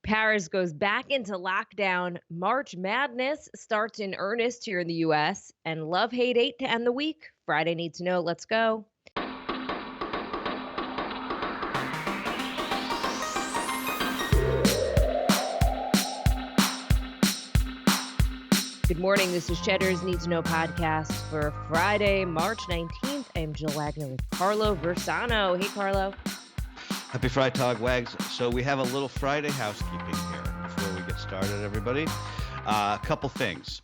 Paris goes back into lockdown. March Madness starts in earnest here in the U.S. And Love Hate 8 to end the week. Friday Need to Know. Let's go. Good morning. This is Cheddar's Need to Know podcast for Friday, March 19th. I'm Jill Wagner with Carlo Versano. Hey, Carlo. Happy Friday, Tog Wags. So we have a little Friday housekeeping here before we get started, everybody. A couple things.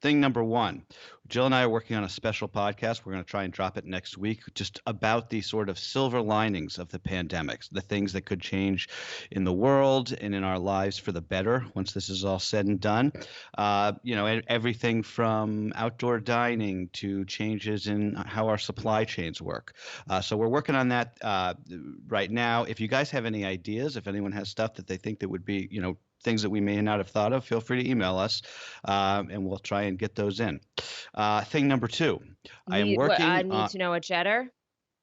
Thing number one, Jill and I are working on a special podcast. We're going to try and drop it next week, just about the sort of silver linings of the pandemics, the things that could change in the world and in our lives for the better once this is all said and done. Everything from outdoor dining to changes in how our supply chains work. So we're working on that right now. If you guys have any ideas, if anyone has stuff that they think that would be, things that we may not have thought of, feel free to email us, and we'll try and get those in. Thing number two, I am working on Need to Know at Cheddar.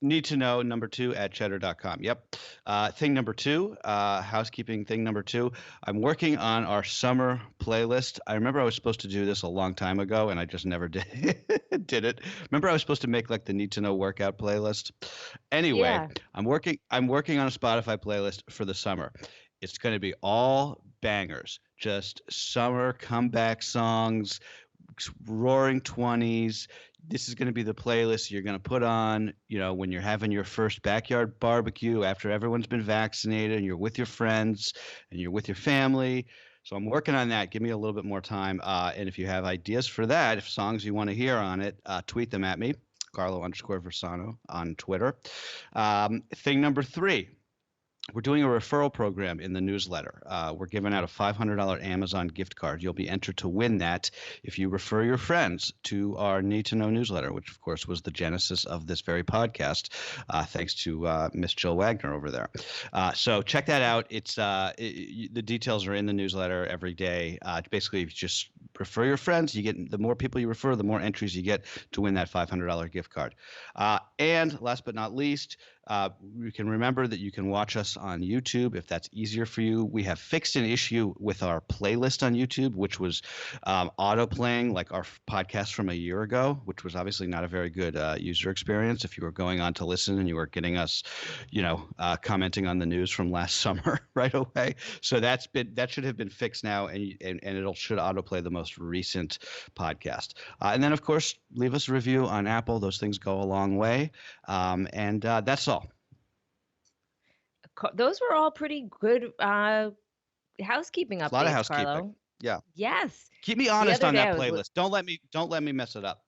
Need to Know number 2 at cheddar.com. Yep. Thing number two, housekeeping thing number 2, I'm working on our summer playlist. I remember I was supposed to do this a long time ago, and I just never did it. Remember I was supposed to make like the Need to Know workout playlist. Anyway, yeah. I'm working on a Spotify playlist for the summer. It's going to be all bangers, just summer comeback songs, roaring 20s. This is going to be the playlist you're going to put on, when you're having your first backyard barbecue after everyone's been vaccinated and you're with your friends and you're with your family. So I'm working on that. Give me a little bit more time. And if you have ideas for that, if songs you want to hear on it, tweet them at me, Carlo_Versano on Twitter. Thing number 3. We're doing a referral program in the newsletter. We're giving out a $500 Amazon gift card. You'll be entered to win that if you refer your friends to our Need to Know newsletter, which, of course, was the genesis of this very podcast, thanks to Miss Jill Wagner over there. So check that out. It's the details are in the newsletter every day. Basically, if you just refer your friends, you get the more people you refer, the more entries you get to win that $500 gift card. And last but not least, you can remember that you can watch us on YouTube if that's easier for you. We have fixed an issue with our playlist on YouTube, which was auto-playing like our podcast from a year ago, which was obviously not a very good user experience if you were going on to listen and you were getting us, commenting on the news from last summer right away. So that should have been fixed now, and it should autoplay the most recent podcast. And then, of course, leave us a review on Apple. Those things go a long way. And that's all. Those were all pretty good housekeeping updates. A lot of housekeeping. Carlo. Yeah. Yes. Keep me honest on that playlist. Don't let me mess it up.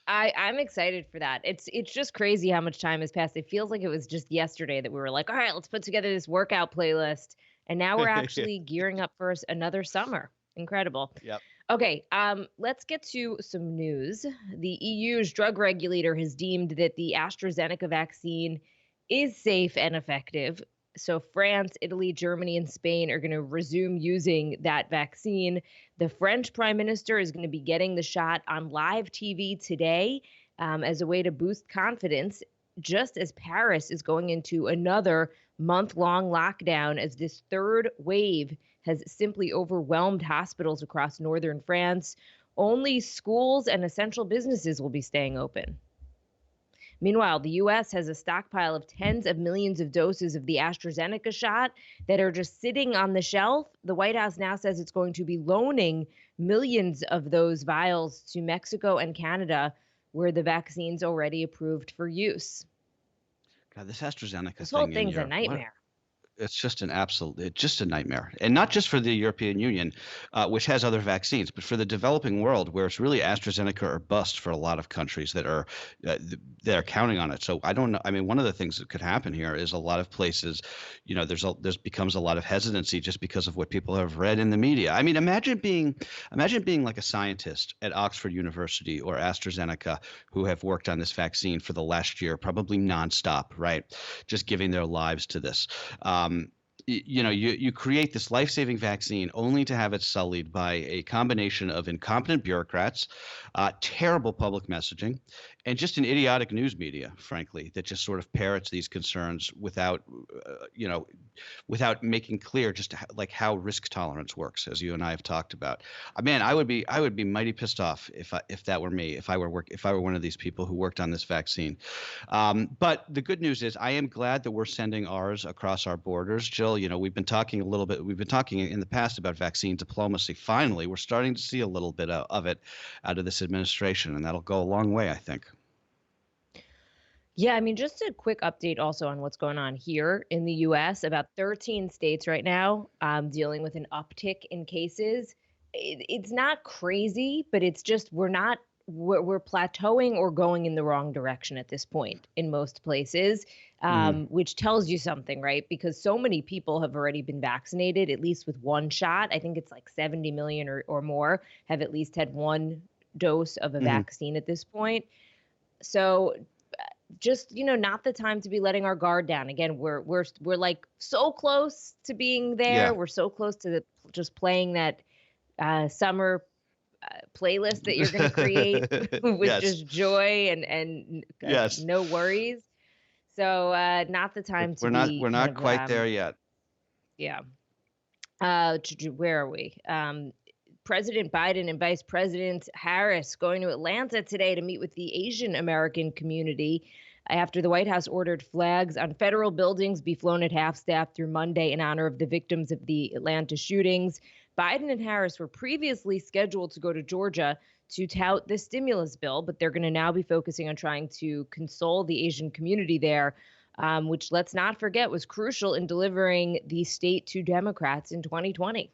I'm excited for that. It's just crazy how much time has passed. It feels like it was just yesterday that we were like, all right, let's put together this workout playlist. And now we're actually gearing up for another summer. Incredible. Yep. Okay, let's get to some news. The EU's drug regulator has deemed that the AstraZeneca vaccine is safe and effective. So France, Italy, Germany, and Spain are going to resume using that vaccine. The French prime minister is going to be getting the shot on live TV today as a way to boost confidence, just as Paris is going into another month-long lockdown as this third wave has simply overwhelmed hospitals across northern France. Only schools and essential businesses will be staying open. Meanwhile, the U.S. has a stockpile of tens of millions of doses of the AstraZeneca shot that are just sitting on the shelf. The White House now says it's going to be loaning millions of those vials to Mexico and Canada, where the vaccine's already approved for use. God, this AstraZeneca this whole thing's a nightmare. It's just a nightmare. And not just for the European Union, which has other vaccines, but for the developing world, where it's really AstraZeneca or bust for a lot of countries that are counting on it. So I don't know. I mean, one of the things that could happen here is a lot of places, there's becomes a lot of hesitancy just because of what people have read in the media. I mean, imagine being like a scientist at Oxford University or AstraZeneca who have worked on this vaccine for the last year, probably nonstop, right? Just giving their lives to this. you create this life-saving vaccine only to have it sullied by a combination of incompetent bureaucrats, terrible public messaging, and just an idiotic news media, frankly, that just sort of parrots these concerns without, you know, without making clear just like how risk tolerance works, as you and I have talked about. Man, I would be mighty pissed off if that were me, if I were one of these people who worked on this vaccine. But the good news is I am glad that we're sending ours across our borders. Jill, we've been talking a little bit. We've been talking in the past about vaccine diplomacy. Finally, we're starting to see a little bit of it out of this administration, and that'll go a long way, I think. Yeah, I mean, just a quick update also on what's going on here in the US. About 13 states right now dealing with an uptick in cases. It's not crazy, but it's just we're plateauing or going in the wrong direction at this point in most places, which tells you something, right? Because so many people have already been vaccinated, at least with one shot. I think it's like 70 million or more have at least had one dose of a vaccine at this point. So just not the time to be letting our guard down. Again, we're like so close to being there. Yeah. We're so close to just playing that summer playlist that you're going to create with Yes. just joy and Yes. no worries. So not the time to be. We're not quite there yet. Yeah. Where are we? President Biden and Vice President Harris going to Atlanta today to meet with the Asian American community after the White House ordered flags on federal buildings be flown at half-staff through Monday in honor of the victims of the Atlanta shootings. Biden and Harris were previously scheduled to go to Georgia to tout the stimulus bill, but they're going to now be focusing on trying to console the Asian community there, which, let's not forget, was crucial in delivering the state to Democrats in 2020.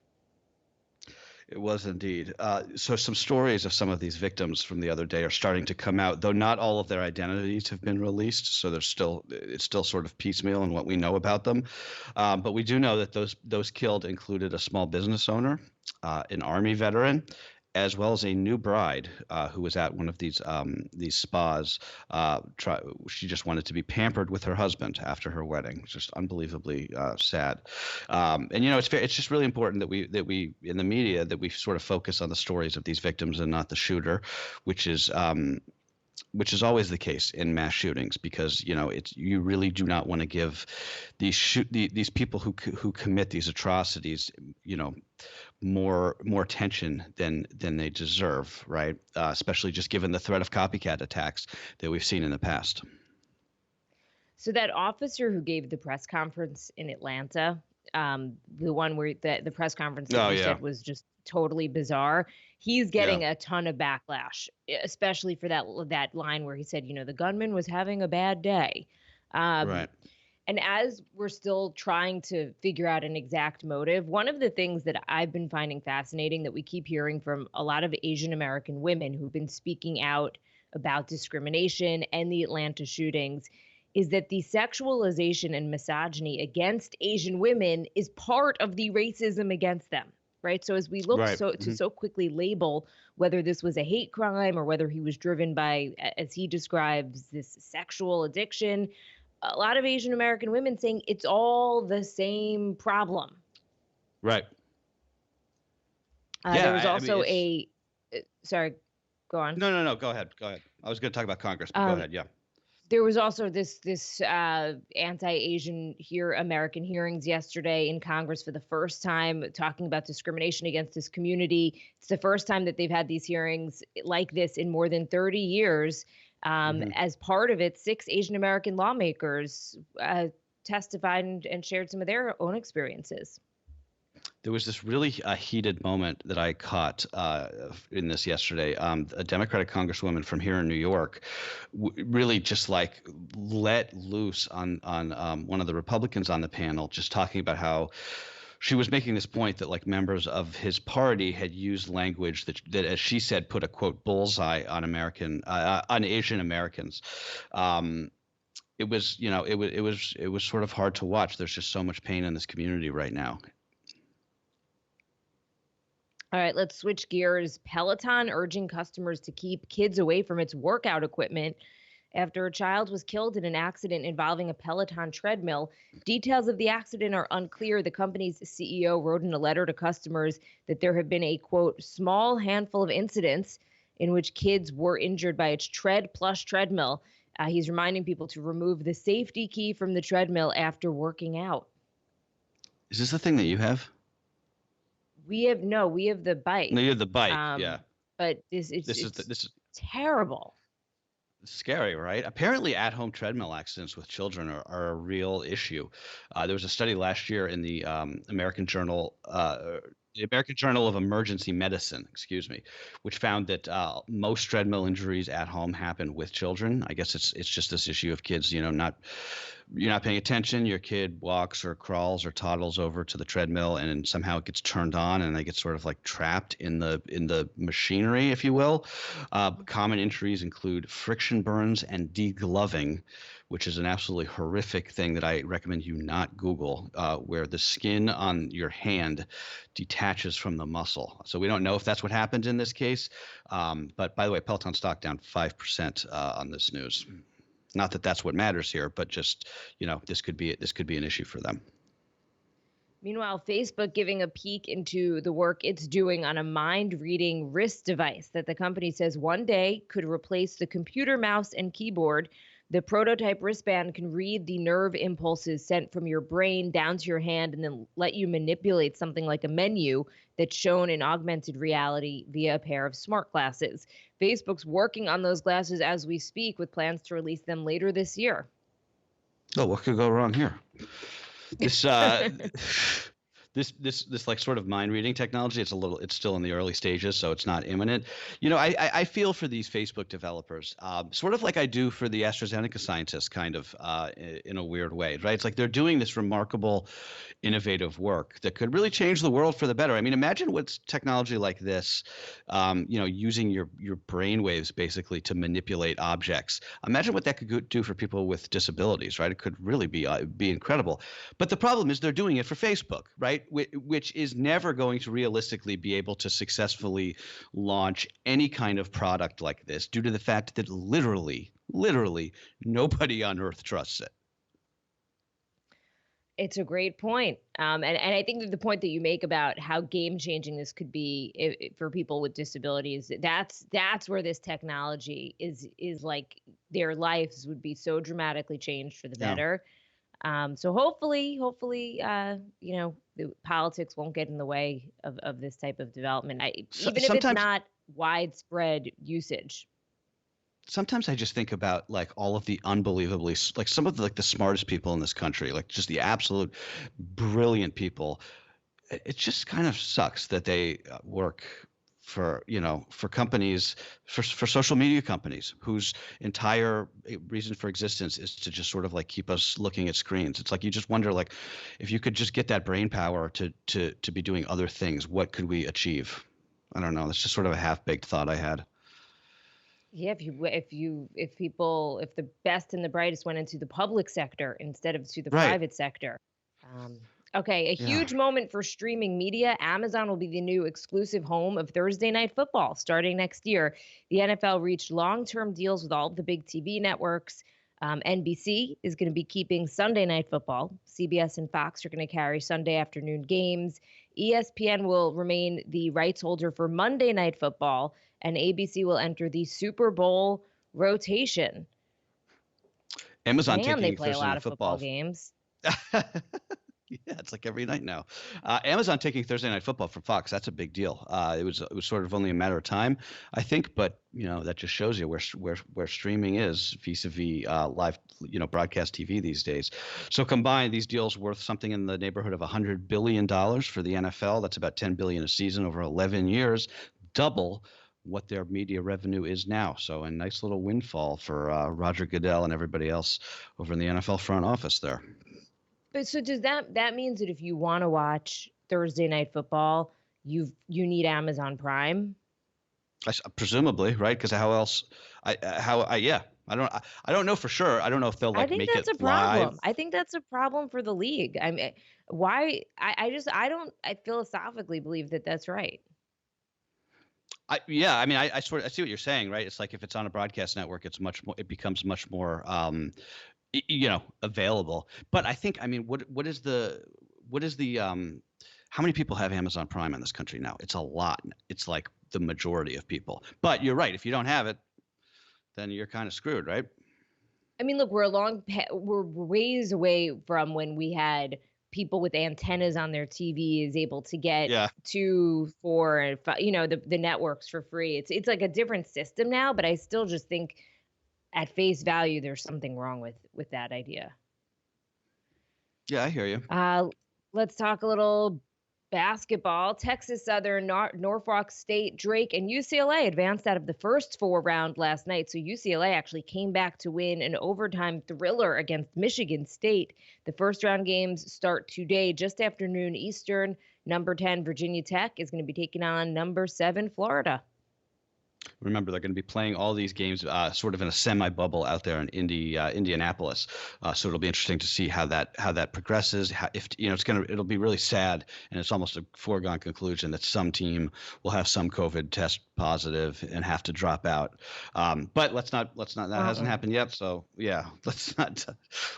It was indeed. So some stories of some of these victims from the other day are starting to come out, though not all of their identities have been released. So it's still sort of piecemeal in what we know about them. But we do know that those killed included a small business owner, an Army veteran, as well as a new bride who was at one of these spas. She just wanted to be pampered with her husband after her wedding. It's just unbelievably sad. And it's just really important that we in the media that we sort of focus on the stories of these victims and not the shooter, which is always the case in mass shootings, because you really do not want to give these people who commit these atrocities more attention than they deserve, right? Especially just given the threat of copycat attacks that we've seen in the past. So that officer who gave the press conference in Atlanta, the one where the press conference that you said was just totally bizarre, he's getting a ton of backlash, especially for that line where he said, the gunman was having a bad day. Right. And as we're still trying to figure out an exact motive, one of the things that I've been finding fascinating that we keep hearing from a lot of Asian American women who've been speaking out about discrimination and the Atlanta shootings is that the sexualization and misogyny against Asian women is part of the racism against them, right? So as we look to so quickly label whether this was a hate crime or whether he was driven by, as he describes, this sexual addiction, a lot of Asian American women saying it's all the same problem. Right. There was also sorry, go on. No. Go ahead. I was going to talk about Congress, but go ahead. Yeah. There was also this anti-Asian American hearings yesterday in Congress for the first time, talking about discrimination against this community. It's the first time that they've had these hearings like this in more than 30 years. As part of it, 6 Asian American lawmakers testified and shared some of their own experiences. There was this really heated moment that I caught in this yesterday. A Democratic congresswoman from here in New York really just like let loose on one of the Republicans on the panel, just talking about how she was making this point that like members of his party had used language that as she said, put a quote bullseye on on Asian Americans. It was sort of hard to watch. There's just so much pain in this community right now. All right, let's switch gears. Peloton urging customers to keep kids away from its workout equipment after a child was killed in an accident involving a Peloton treadmill. Details of the accident are unclear. The company's CEO wrote in a letter to customers that there have been a quote, small handful of incidents in which kids were injured by its Tread Plus treadmill. He's reminding people to remove the safety key from the treadmill after working out. Is this the thing that you have? We have the bike. No, you have the bike. Yeah. But this is terrible. Scary, right? Apparently, at-home treadmill accidents with children are a real issue. There was a study last year in the American Journal of Emergency Medicine, excuse me, which found that most treadmill injuries at home happen with children. I guess it's just this issue of kids, you're not paying attention. Your kid walks or crawls or toddles over to the treadmill, and somehow it gets turned on, and they get sort of like trapped in the machinery, if you will. Common injuries include friction burns and degloving, which is an absolutely horrific thing that I recommend you not Google, where the skin on your hand detaches from the muscle. So we don't know if that's what happened in this case. But by the way, Peloton stock down 5% on this news. Not that that's what matters here, but just, this could be an issue for them. Meanwhile, Facebook giving a peek into the work it's doing on a mind-reading wrist device that the company says one day could replace the computer mouse and keyboard. The prototype wristband can read the nerve impulses sent from your brain down to your hand and then let you manipulate something like a menu that's shown in augmented reality via a pair of smart glasses. Facebook's working on those glasses as we speak, with plans to release them later this year. Oh, what could go wrong here? This this like sort of mind reading technology, it's still in the early stages, so it's not imminent. I feel for these Facebook developers, sort of like I do for the AstraZeneca scientists, kind of in a weird way, right? It's like they're doing this remarkable, innovative work that could really change the world for the better. I mean, imagine what's technology like this, using your brain waves basically to manipulate objects. Imagine what that could do for people with disabilities, right? It could really be incredible. But the problem is they're doing it for Facebook, right? Which is never going to realistically be able to successfully launch any kind of product like this due to the fact that literally nobody on earth trusts it. It's a great point. And I think that the point that you make about how game-changing this could be for people with disabilities, that's where this technology is like their lives would be so dramatically changed for the better. So hopefully, the politics won't get in the way of this type of development, even if it's not widespread usage. Sometimes I just think about like all of the unbelievably, like some of the smartest people in this country, like just the absolute brilliant people. It just kind of sucks that they work for companies, for social media companies whose entire reason for existence is to just sort of like keep us looking at screens. It's like you just wonder, like, if you could just get that brain power to be doing other things, what could we achieve? I don't know. That's just sort of a half-baked thought I had. Yeah, if the best and the brightest went into the public sector instead of to the private sector. Okay, a huge moment for streaming media. Amazon will be the new exclusive home of Thursday Night Football starting next year. The NFL reached long-term deals with all of the big TV networks. NBC is going to be keeping Sunday Night Football. CBS and Fox are going to carry Sunday afternoon games. ESPN will remain the rights holder for Monday Night Football, and ABC will enter the Super Bowl rotation. Amazon taking they play Thursday a lot Night of football games. Yeah, it's like every night now. Amazon taking Thursday Night Football from Fox. That's a big deal. It was sort of only a matter of time, I think. But that just shows you where streaming is vis-a-vis live broadcast TV these days. So combined, these deals worth something in the neighborhood of $100 billion for the NFL. That's about $10 billion a season over 11 years, double what their media revenue is now. So a nice little windfall for Roger Goodell and everybody else over in the NFL front office there. But so does that means that if you want to watch Thursday Night Football, you need Amazon Prime? Presumably, right? Because how else? I don't know for sure. I don't know if they'll make it live. I think that's a problem. I think that's a problem for the league. I mean, why? I philosophically believe that that's right. I sort of I see what you're saying, right? It's like if it's on a broadcast network, it becomes much more available. But I think, I mean, what is the how many people have Amazon Prime in this country now? It's a lot. It's like the majority of people. But you're right. If you don't have it, then you're kind of screwed, right? I mean, look, we're ways away from when we had people with antennas on their TVs able to get Yeah. 2, 4, and 5, the networks for free. It's like a different system now, but I still just think at face value there's something wrong with that idea. Yeah, I hear you. Let's talk a little basketball. Texas Southern, Norfolk State, Drake, and UCLA advanced out of the first 4 round last night. So UCLA actually came back to win an overtime thriller against Michigan State. The first round games start today, just after noon Eastern. Number 10, Virginia Tech, is going to be taking on number 7, Florida. Remember, they're going to be playing all these games sort of in a semi-bubble out there in Indianapolis. So it'll be interesting to see how that progresses. If it'll be really sad, and it's almost a foregone conclusion that some team will have some COVID test positive and have to drop out. But let's not. That hasn't happened yet. So yeah, let's not.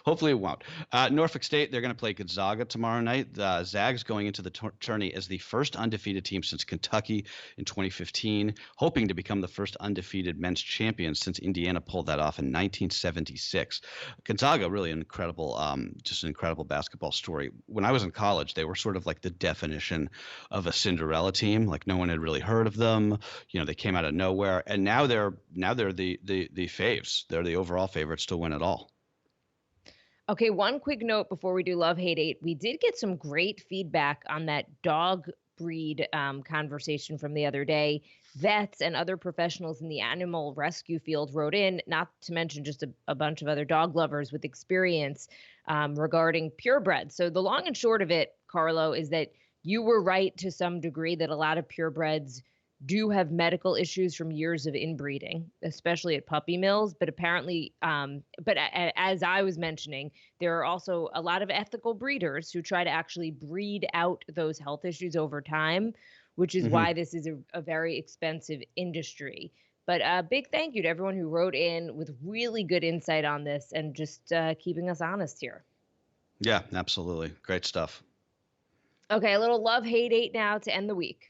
Hopefully it won't. Norfolk State, they're going to play Gonzaga tomorrow night. Zags going into the tourney as the first undefeated team since Kentucky in 2015, hoping to become the first undefeated men's champion since Indiana pulled that off in 1976. Gonzaga, really an incredible, just an incredible basketball story. When I was in college, they were sort of like the definition of a Cinderella team. Like no one had really heard of them. They came out of nowhere, and now they're the faves. They're the overall favorites to win it all. Okay, one quick note before we do Love Hate 8. We did get some great feedback on that dog breed conversation from the other day. Vets and other professionals in the animal rescue field wrote in, not to mention just a bunch of other dog lovers with experience regarding purebred. So the long and short of it, Carlo, is that you were right to some degree that a lot of purebreds do have medical issues from years of inbreeding, especially at puppy mills. But apparently, as I was mentioning, there are also a lot of ethical breeders who try to actually breed out those health issues over time, which is why this is a very expensive industry. But a big thank you to everyone who wrote in with really good insight on this and just keeping us honest here. Yeah, absolutely. Great stuff. Okay, a little Love Hate 8 now to end the week.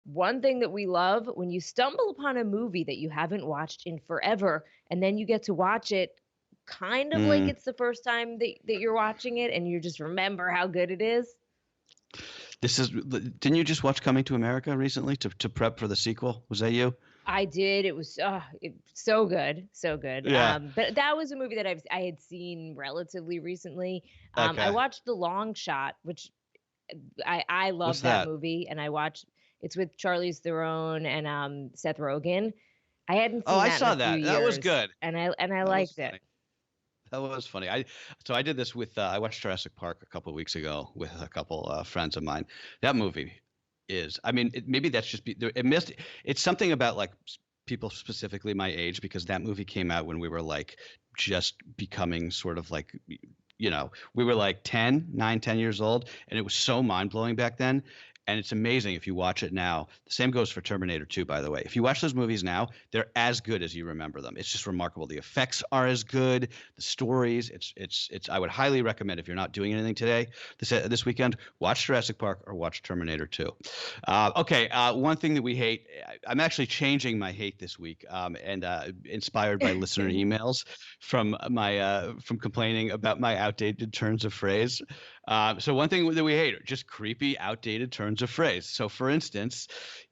One thing that we love when you stumble upon a movie that you haven't watched in forever, and then you get to watch it kind of like it's the first time that you're watching it, and you just remember how good it is. Didn't you just watch Coming to America recently to prep for the sequel? Was that you? I did. It was so good, so good. Yeah. But that was a movie that I had seen relatively recently. Okay. I watched The Long Shot, which I love that movie, and I watched. It's with Charlize Theron and Seth Rogen. I hadn't seen that. I saw in a that. few That years, was good. and I liked it. That was funny. I did this with I watched Jurassic Park a couple of weeks ago with a couple friends of mine. That movie is, I mean, maybe that's just it's something about like people specifically my age, because that movie came out when we were like just becoming sort of like, we were like 10 years old, and it was so mind-blowing back then. And it's amazing if you watch it now. The same goes for Terminator 2, by the way. If you watch those movies now, they're as good as you remember them. It's just remarkable. The effects are as good. The stories. It's. I would highly recommend, if you're not doing anything today, this weekend, watch Jurassic Park or watch Terminator 2. Okay. One thing that we hate. I'm actually changing my hate this week, and inspired by listener emails from complaining about my outdated turns of phrase. So one thing that we hate are just creepy, outdated turns of phrase. So for instance,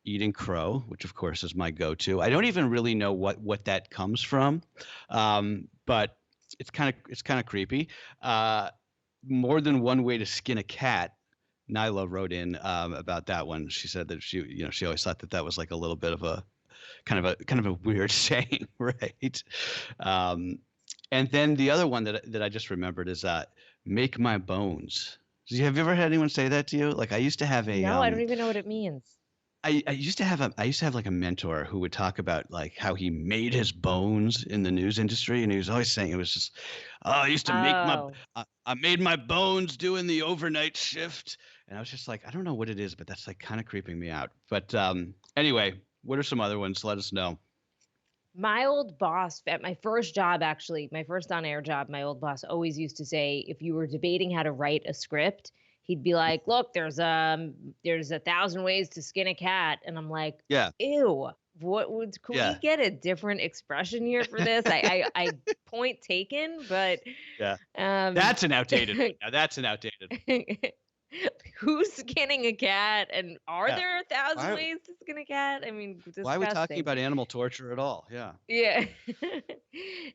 eating crow, which of course is my go-to. I don't even really know what that comes from, but it's kind of creepy. More than one way to skin a cat. Nyla wrote in about that one. She said that she always thought that was like a little bit of a kind of a weird saying, right? And then the other one that I just remembered is make my bones. Have you ever had anyone say that to you? Like I used to have a. No, I don't even know what it means. I used to have like a mentor who would talk about like how he made his bones in the news industry, and he was always saying it was just, oh, I used to Oh, I made my bones doing the overnight shift, and I was just like, I don't know what it is, but that's like kind of creeping me out. But anyway, what are some other ones? Let us know. my old boss at my first job, actually, my first on-air job, my old boss always used to say, if you were debating how to write a script, he'd be like, "Look, there's 1,000 ways to skin a cat," and I'm like, Yeah, "Ew." Could we yeah, get a different expression here for this? I point taken, but yeah. um That's an outdated one. Now that's an outdated. who's skinning a cat, and are Yeah. there 1,000 Why ways to skin a cat? I mean, why are we talking disgusting. about animal torture at all? Yeah. Yeah.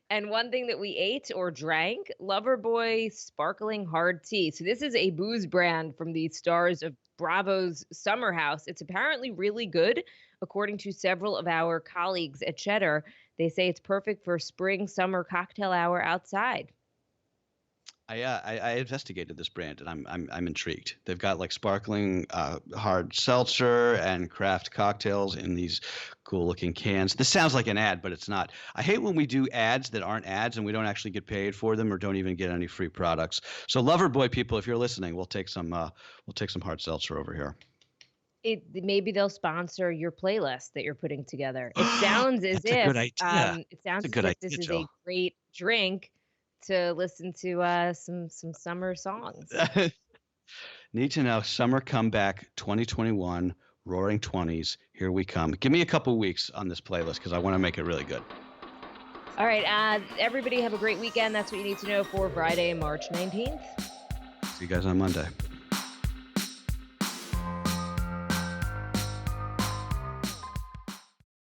And one thing that we ate or drank, Loverboy sparkling hard tea. So this is a booze brand from the stars of Bravo's Summer House. It's apparently really good, according to several of our colleagues at Cheddar. They say it's perfect for spring summer cocktail hour outside. I investigated this brand and I'm intrigued. They've got like sparkling hard seltzer and craft cocktails in these cool looking cans. This sounds like an ad, but it's not. I hate when we do ads that aren't ads and we don't actually get paid for them or don't even get any free products. So Loverboy people, if you're listening, we'll take some hard seltzer over here. Maybe they'll sponsor your playlist that you're putting together. It sounds as That's a if good idea. That's a good this idea, is a Joe. great drink to listen to some summer songs. Need to know summer comeback 2021 roaring 20s. Here we come. Give me a couple weeks on this playlist because I want to make it really good. All right, everybody have a great weekend. That's what you need to know for Friday, March 19th. See you guys on Monday.